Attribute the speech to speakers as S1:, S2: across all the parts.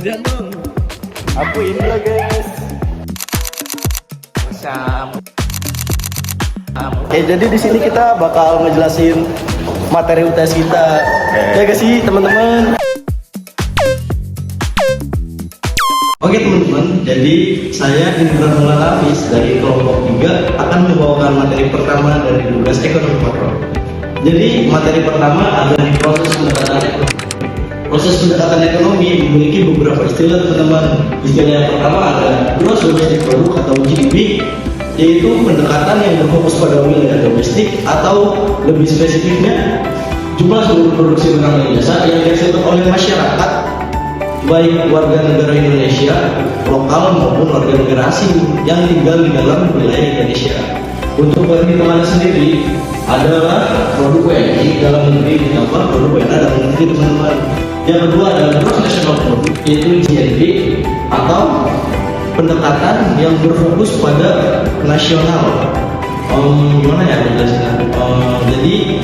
S1: Gantian dong.
S2: Aku Indra guys. Oke, jadi di sini kita bakal ngejelasin materi UTS kita. Ya gak sih teman-teman? Oke teman-teman, jadi saya Indra Maulana Hafiz dari kelompok 3 akan membawakan materi pertama dari tugas ekonomi makro. Jadi materi pertama ada di proses pendekatan ekonomi. Proses pendekatan ekonomi memiliki beberapa istilah teman-teman. Istilah yang pertama ada gross domestic product atau GDP, yaitu pendekatan yang berfokus pada wilayah domestik atau lebih spesifiknya jumlah seluruh produksi barang dan jasa yang dihasilkan oleh masyarakat, baik warga negara Indonesia lokal maupun warga negara asing yang tinggal di dalam wilayah Indonesia. Untuk perhitungannya sendiri adalah produk WNI dalam negeri ditambah produk WNA dalam negeri teman-teman. Yang kedua adalah gross national product, yaitu GNP atau pendekatan yang berfokus pada nasional. Gimana ya menjelaskan? Jadi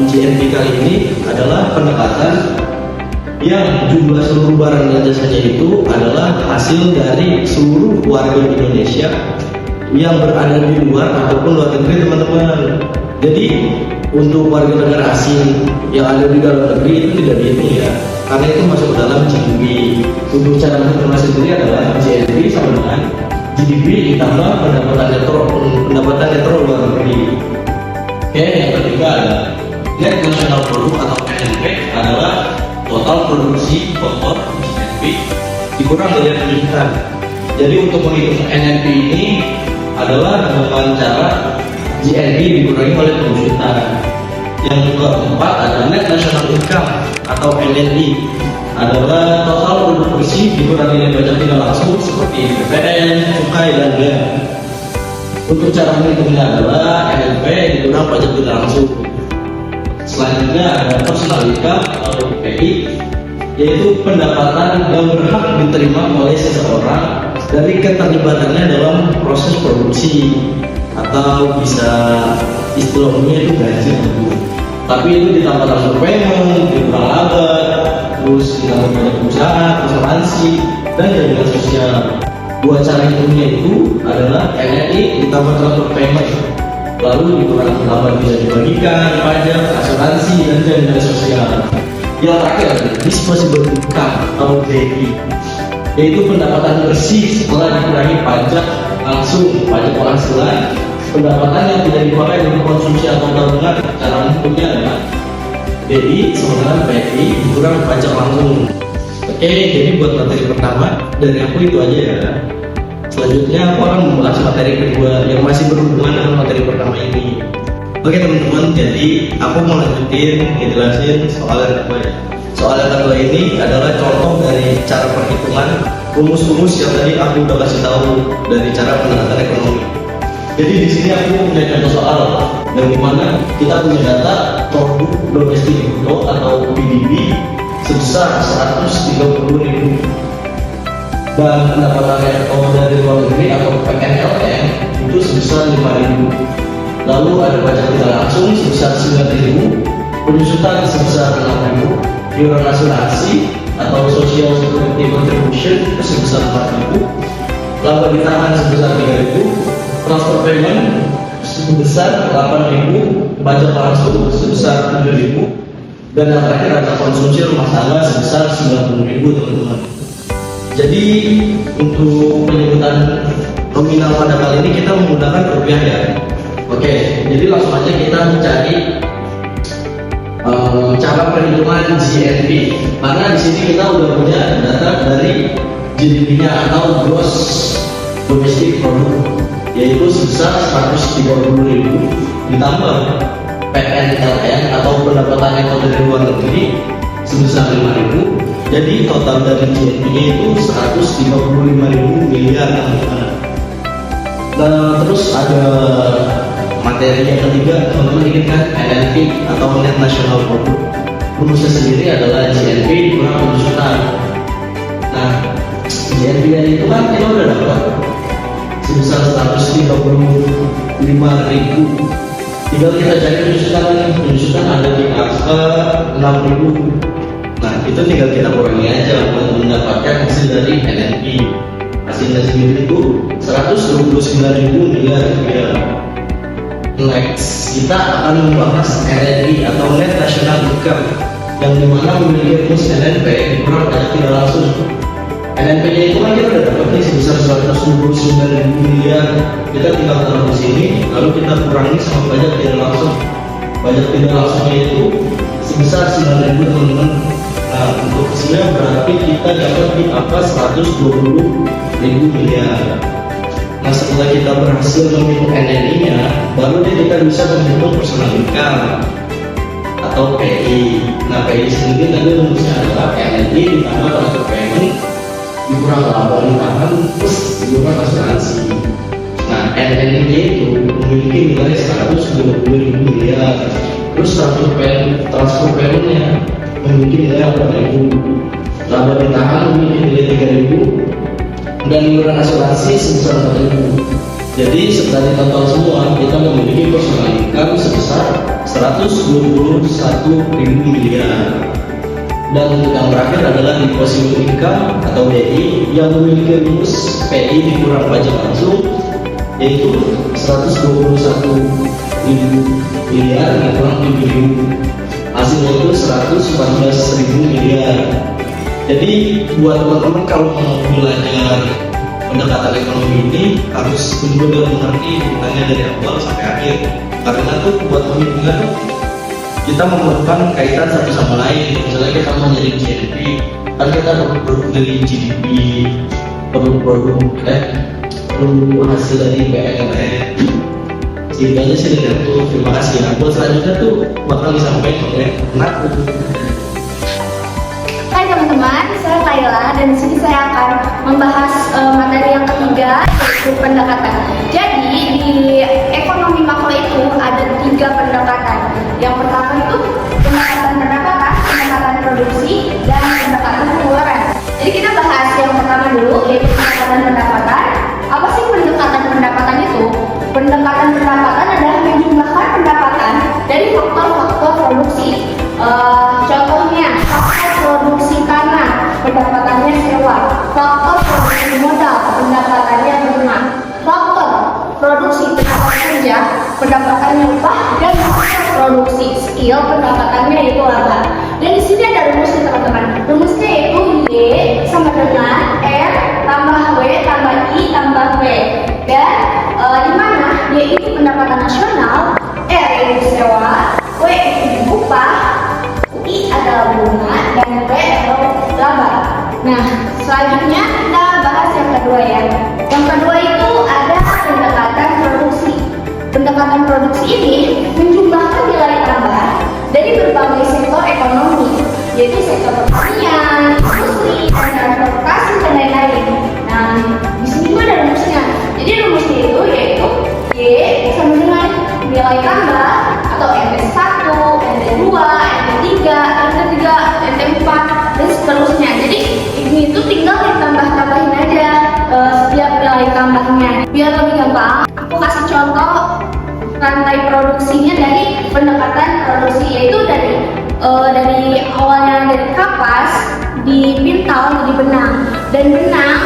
S2: GNP kali ini adalah pendekatan yang jumlah seluruh barang dan jasanya itu adalah hasil dari seluruh warga Indonesia yang berada di luar ataupun luar negeri teman-teman. Jadi untuk warga negara asing yang ada di dalam negeri itu tidak dihitung ya, karena itu masuk dalam GDP. Untuk cara menentukan sendiri adalah GNP sama dengan GDP ditambah pendapatan netto luar negeri. Oke, yang ketiga ada net national product atau NNP adalah total produksi kotor GNP dikurang dari penjualan. Jadi untuk menghitung NNP ini adalah dengan cara GNP dikurangi oleh penjualan. Yang keempat ada net national income atau NNI, adalah total produk bersih dikurangi dari pajak tidak langsung seperti PPN, cukai, dan bea. Untuk cara menghitungnya adalah NNP dikurang pajak tidak langsung. Selanjutnya ada personal income atau PPI, yaitu pendapatan yang berhak diterima oleh seseorang dari keterlibatannya dalam proses produksi, atau bisa istilah umumnya itu gaji. Tapi itu ditambah transfer payment, ditambah laba, terus ditambah banyak perusahaan, asuransi, dan jaminan sosial. Dua cara hitungnya itu adalah NNI ditambah transfer payment, lalu dikurangi laba bisa dibagikan, pajak, asuransi, dan jaminan sosial. Yang terakhir adalah disposable income atau DI, yaitu pendapatan bersih setelah dikurangi pajak langsung, pajak penghasilan, pendapatan yang tidak dipakai untuk konsumsi atau tabungan. Cara menghitungnya adalah DI sama dengan PI dikurang pajak langsung. Oke, jadi buat materi pertama dari aku itu aja ya. Selanjutnya aku akan membahas materi kedua yang masih berhubungan dengan materi pertama ini. Oke teman-teman, jadi aku mau lanjutin ngejelasin soal yang kedua ya. Soal yang kedua ini adalah contoh dari cara perhitungan rumus-rumus yang tadi aku udah kasih tahu dari cara pendekatan ekonomi. Jadi di sini aku punya contoh soal yang dimana kita punya data produk domestik bruto atau PDB sebesar 130.000 dan pendapatan netto dari luar negeri atau PNLN itu sebesar 5.000. Lalu ada pajak tidak langsung sebesar 9.000, penyusutan sebesar 6.000, iuran asuransi atau social security contribution sebesar 4.000, laba ditahan sebesar 3.000, transfer payment sebesar 8.000, pajak langsung sebesar 7.000, dan yang terakhir ada konsumsi rumah tangga sebesar 90.000 teman-teman. Jadi untuk penyebutan nominal pada kali ini kita menggunakan rupiah ya. Oke, jadi langsung aja kita mencari cara perhitungan GNP. Karena di sini kita udah punya data dari GDP-nya atau gross domestic product, yaitu sebesar 130.000 ditambah PNLN atau pendapatan netto dari luar negeri sebesar 5.000. Jadi total dari GNP-nya itu 135.000 miliar. Nah, terus ada materi yang ketiga, teman-teman ingat kan, NNP atau net national product. Rumusnya sendiri adalah GNP dikurang penyusutan. Nah, GNP itu kan kita udah dapat sebesar 135.000. Tinggal kita cari penyusutan lagi. Penyusutan ada di angka 6.000. Nah, itu tinggal kita kurangi aja menggunakan dari NNP. Hasilnya sendiri itu 129.000 miliar rupiah. Next, kita akan membahas NNI atau Net National Income, yang dimana memiliki rumus NNP dikurang pajak tidak langsung. NNP-nya itu kan kita udah dapat nih sebesar 129.000 miliar. Kita tinggal taruh di sini, lalu kita kurangi sama pajak tidak langsung. Pajak tidak langsungnya itu sebesar 9.000 teman-teman. Nah, untuk hasilnya berarti kita dapat di angka 120.000 miliar. Nah, setelah kita berhasil menghitung NNI-nya, baru deh kita bisa menghitung personal income atau PI. Nah, PI sendiri tadi rumusnya adalah NNI ditambah transfer payment dikurang laba ditahan plus dikurang asuransi. Nah, NNI-nya itu memiliki nilai 120.000 miliar. Terus transfer payment-nya memiliki nilai 4.000, laba ditahan memiliki nilai 3.000, dan iuran asuransi sebesar 4.000. Jadi setelah total semua kita memiliki personal income sebesar 121.000 miliar. Dan untuk yang terakhir adalah deposit income atau DI yang memiliki rumus PI dikurang pajak langsung, yaitu 121.000 miliar dikurang 7.000. Hasilnya itu 114.000 miliar. Jadi buat teman-teman kalau mau belajar pendekatan ekonomi ini harus benar-benar mengerti hubungannya dari awal sampai akhir. Karena tuh buat penghitungan tuh kita memerlukan kaitan satu sama lain. Misalnya kita mau nyari GDP, kan kita perlu dari GDP, perlu hasil dari PLN. Gitu aja sih dari itu. Terima kasih. Nah, buat selanjutnya tuh bakal disampaikan oleh anak.
S1: Hai teman-teman, saya Kayla dan di sini saya akan membahas materi yang ketiga, yaitu pendekatan. Jadi di ekonomi makro itu ada 3 pendekatan. Yang pertama itu pendekatan pendapatan, pendekatan produksi, dan pendekatan pengeluaran. Jadi kita bahas yang pertama dulu, yaitu pendekatan pendapatan. Apa sih pendekatan pendapatan itu? Pendekatan pendapatan adalah menjumlahkan pendapatan dari faktor-faktor produksi. Contohnya, faktor produksi tanah, pendapatannya sewa. Faktor produksi modal, pendapatannya rumah. Faktor produksi tenaga kerja, pendapatannya upah. Dan faktor produksi skill, pendapatannya itu laba. Dan di sini ada rumusnya teman-teman. Rumusnya itu Y sama dengan R tambah W tambah I tambah W. Dan di mana Y itu pendapatan nasional, R itu sewa, W itu upah, I adalah bunga, dan W adalah laba. Nah, selanjutnya kita bahas yang kedua ya. Yang kedua itu ada pendekatan produksi. Pendekatan produksi ini menjumlahkan nilai tambah dari berbagai sektor ekonomi, yaitu sektor pertanian, industri, dan transportasi, dan lain-lain. Nah, di sini juga ada rumusnya. Jadi rumusnya itu yaitu Y sama dengan nilai tambah atau NT1, NT2, NT3, NT3, NT4, dan seterusnya. Jadi ini itu tinggal ditambah-tambahin aja setiap nilai tambahnya. Biar lebih gampang, aku kasih contoh rantai produksinya dari pendekatan produksi, yaitu dari awalnya dari kapas dipintal jadi benang, dan benang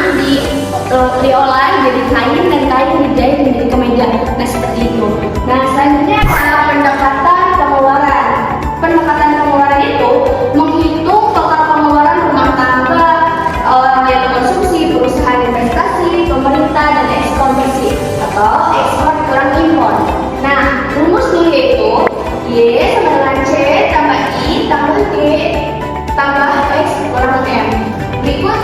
S1: diolah jadi kain, dan kain dijahit menjadi kemeja. Nah, seperti itu. Nah, selanjutnya ada pendekatan pengeluaran. Pendekatan pengeluaran itu menghitung total pengeluaran rumah tangga, yaitu konsumsi, perusahaan investasi, pemerintah, dan ekspor atau ekspor kurang impor. Nah, rumusnya yaitu Y sama dengan C tambah I tambah G tambah X kurang M. Berikut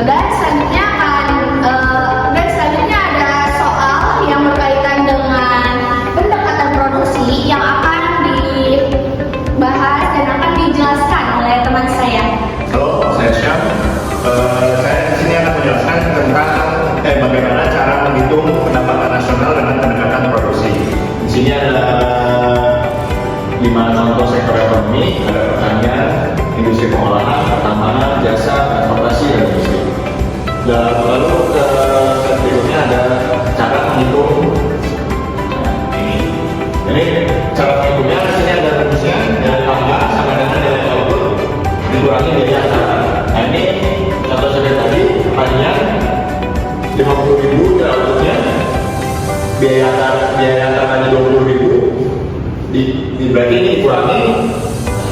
S1: Dan selanjutnya ada soal yang berkaitan dengan pendekatan produksi yang akan dibahas dan akan dijelaskan oleh teman saya.
S3: Halo, saya Syam. Saya di sini akan menjelaskan tentang bagaimana cara menghitung pendapatan nasional dengan pendekatan produksi. Di sini ada 5 contoh sektor ekonomi, ada pertanian, industri pengolahan, pertambangan, jasa, transportasi, dan industri. Dan lalu slide berikutnya ada cara menghitung ini cara menghitungnya. Di sini ada rumusnya, nilai tambah sama dengan nilai output dikurangi biaya acara. Nah ini contoh saja tadi, pertanian 50.000 dan outputnya biaya acaranya 20.000, berarti ini dikurangi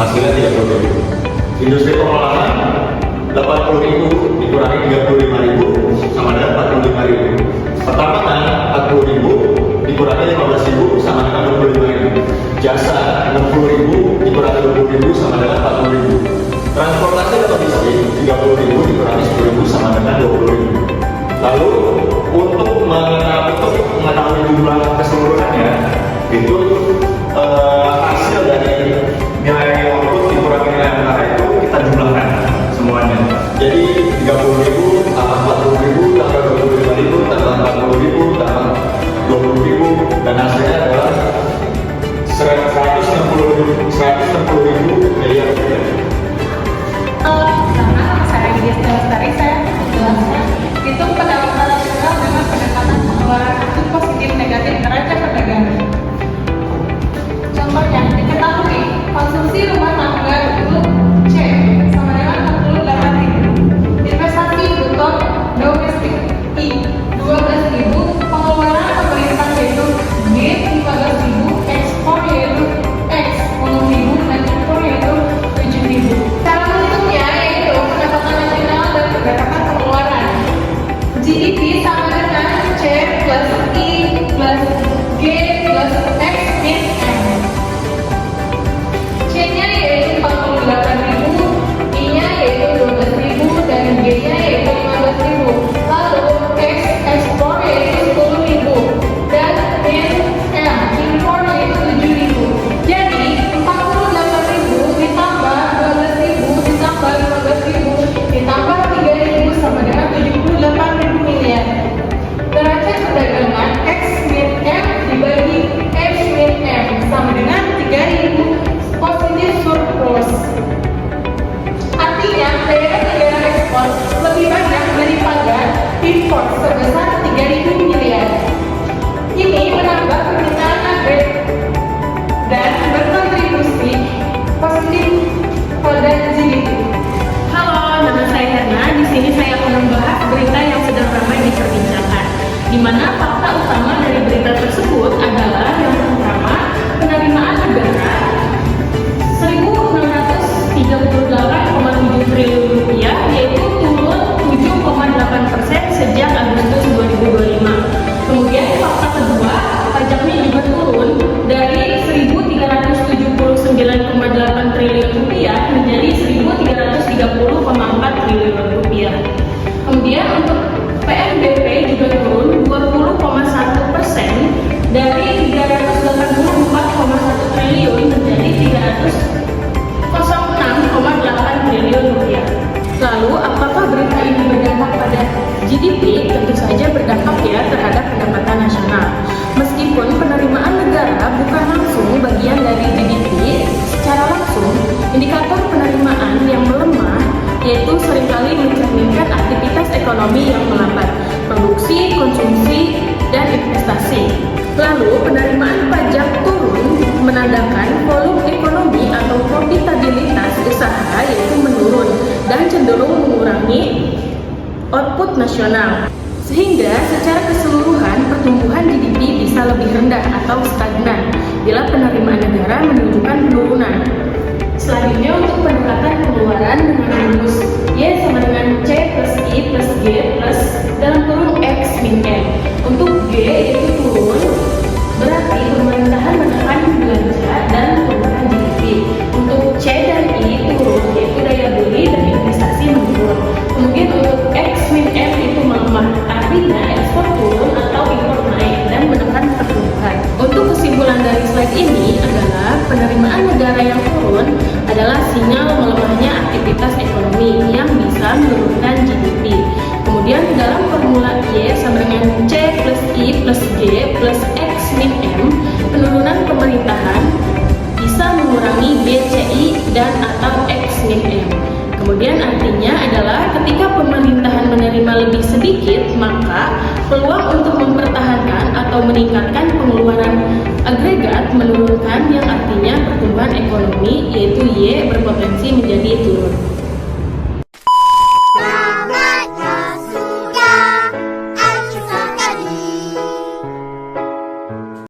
S3: hasilnya 30.000. Industri pengolahan 80.000 dikurangi 35.000 sama dengan 45.000. Pertambangan 40.000 dikurangi 15.000 sama dengan 25.000. Jasa 60.000 dikurangi 20.000 sama dengan 40.000. Transportasi atau logistik 30.000 dikurangi 10.000 sama dengan 20.000. Lalu untuk mengetahui jumlah keseluruhannya itu hasil dari nilai output dikurangi nilai antara itu kita jumlahkan semuanya. Jadi 30.000 tambah 40.000 tambah 25.000 tambah 40.000 tambah 20.000 dan hasilnya adalah 160.000 miliar rupiah.
S4: Karena saya Widya Lestari, saya menjelaskan itu pendapatan nasional dengan pendekatan pengeluaran aktif positif negatif neraca perdagangan. Contohnya, diketahui konsumsi rumah tangga untuk C sama dengan 48.000, investasi beton domestik I 12.000, pengeluaran pemerintah yaitu G 15.000, ekspor yaitu X 10.000 dan impor yaitu 7.000. Cara menghitungnya yaitu pendapatan nasional dan pendapatan pengeluaran. GDP sama dengan C plus I plus G plus X min M. C-nya yaitu 48.000, I-nya yaitu 12.000 dan G-nya yaitu 15.000. Lalu X ekspor yaitu 10.000 dan min M impor yaitu 7.000. Jadi 48.000 ditambah 12.000 ditambah 15.000 ditambah 3.000 sama dengan 78.000 miliar. Neraca perdagangan X min M dibagi X min M sama dengan 3.000 positif surplus. Artinya daya negara ekspor lebih banyak daripada impor sebesar 3.000 miliar. Ini menambah permintaan agregat dan berkontribusi positif pada GDP.
S5: Halo, nama saya Herna. Di sini saya akan membahas berita yang sedang ramai diperbincangkan. Di mana fakta utama dari berita tersebut adalah yang pertama, penerimaan negara 1.638,7 triliun rupiah, yaitu turun 7,8% sejak Agustus 2025. Kemudian fakta kedua, pajaknya juga turun dari 1.379,8 triliun rupiah menjadi 1.330,4 triliun rupiah. Kemudian untuk PNBP juga turun 20,1% dari 384,1 triliun menjadi 306,8 triliun rupiah. Lalu, apakah berita ini berdampak pada GDP? Tentu saja berdampak ya terhadap pendapatan nasional. Meskipun penerimaan negara bukan langsung bagian dari GDP, secara langsung indikator penerimaan yang melemah yaitu seringkali mencerminkan aktivitas ekonomi yang melambat, produksi, konsumsi, dan investasi. Lalu, penerimaan pajak turun menandakan volume ekonomi atau profitabilitas usaha yaitu menurun dan cenderung mengurangi output nasional. Sehingga secara keseluruhan pertumbuhan GDP bisa lebih rendah atau stagnan bila penerimaan negara menunjukkan penurunan. Selanjutnya untuk pendekatan pengeluaran dengan rumus Y sama dengan C plus I plus G plus dalam kurung X min M. Untuk G yaitu turun, berarti pemerintahan menekan belanja dan pengembangan GDP. Untuk C dan I turun, yaitu daya beli dan investasi menurun. Kemudian untuk X melemahnya aktivitas ekonomi yang bisa menurunkan GDP. Kemudian dalam formula Y sama dengan C plus I plus G plus X min M, penurunan pemerintahan bisa mengurangi BCI dan atau X min M. Kemudian artinya adalah ketika pemerintahan menerima lebih sedikit, maka peluang untuk mempertahankan atau meningkatkan pengeluaran agregat menurunkan yang